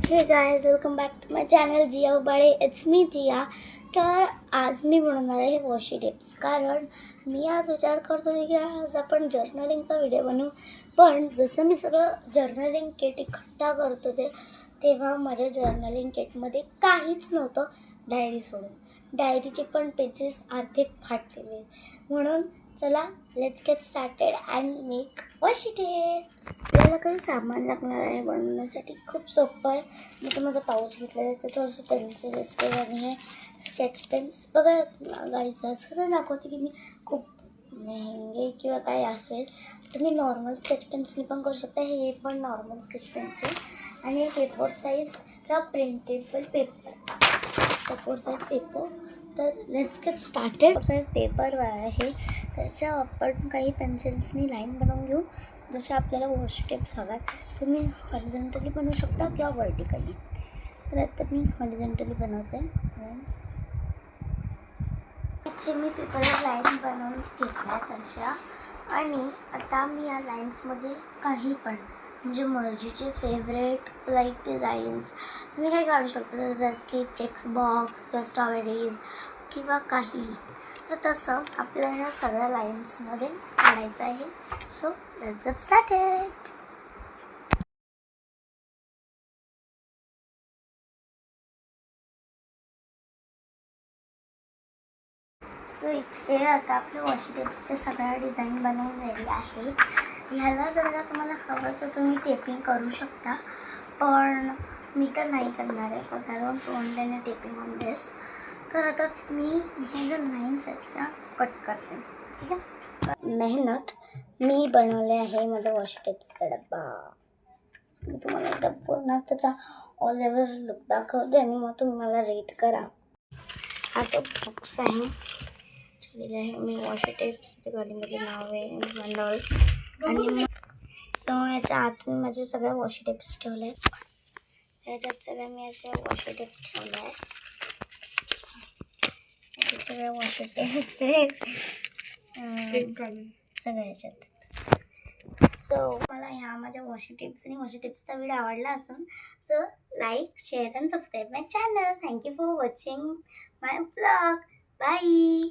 हे guys, welcome back to my channel Jiya Ubale. It's me Jiya. तर आज मी बनवणार आहे वॉशी टिप्स, कारण मी आज विचार करत होते की आज आपण जर्नलिंगचा व्हिडिओ बनवू. पण जसं मी सगळं जर्नलिंग किट इकट्ठा करत होते तेव्हा माझ्या जर्नलिंग किटमध्ये काहीच नव्हतं डायरी सोडून. डायरीचे पण पेजेस अर्धे फाटलेले. म्हणून चला, let's get started and make washi tips. आपल्याला काही सामान लागणार आहे बनवण्यासाठी. खूप सोपं आहे. मी तर माझा पाऊच घेतला आहे, त्याचं थोडंसं पेन्सिल स्केल आणि हे स्केच पेन्स. बघा गाईस, असं दाखवते की मी खूप महंगे किंवा काय असेल. तुम्ही नॉर्मल स्केच पेन्सनी पण करू शकता. हे पण नॉर्मल स्केच पेन्सिल आणि पेपर साईज किंवा प्रिंटेबल पेपर साईज पेपर. तर let's get started. Size paper आहे, त्याच्या आपण काही पेन्सिल्सनी लाईन बनवून घेऊ. जसे आपल्याला वॉश टिप्स हव्यात. तुम्ही हॉरिझॉन्टली बनवू शकता किंवा व्हर्टिकली. तर आता मी हॉरिझॉन्टली बनवते लाईन्स. इथे मी पेपरवर लाईन बनवून घेतल्या तशा. आणि आता मी या लाईन्समध्ये काही पण म्हणजे मर्जीचे फेवरेट लाईक डिझाईन्स तुम्ही काही काढू शकता, जसं की चेक्स बॉक्स किंवा स्ट्रॉबेरीज किंवा काही. तर तसं आपल्याला ह्या सगळ्या लाईन्समध्ये काढायचं आहे. So let's get started. So इथे आता आपल्या वॉशी टिप्सच्या सगळ्या डिझाईन बनवून रेडी आहेत. ह्याला जर का तुम्हाला हवं तर तुम्ही टेपिंग करू शकता, पण मी तर नाही करणार आहे. For I don't want any taping on this. तर आता मी हे ज्या लाईन्स आहेत त्या कट करते. ठीक आहे. मेहनत मी बनवले आहे माझा वॉशी टिप्सचा डब्बा. मी तुम्हाला एकदा पूर्ण त्याचा ऑल ओव्हर लुक दाखवते आणि मग तुम्ही मला रेट करा. हा तो बॉक्स आहे आहे. मी वॉशी टिप्स गाडी माझं नाव आहे मंडळ. आणि सो याच्या आत मी माझे सगळ्या वॉशी टिप्स ठेवले आहेत. त्याच्यात सगळ्या मी अशा वॉशी टिप्स ठेवल्या आहेत. सगळ्या वॉशी टिप्स आहेत सगळ्या ह्याच्यात. सो मला ह्या माझ्या वॉशी टिप्स आणि वॉशी टिप्सचा व्हिडिओ आवडला असेल so like, share and subscribe my channel. Thank you for watching my blog. Bye.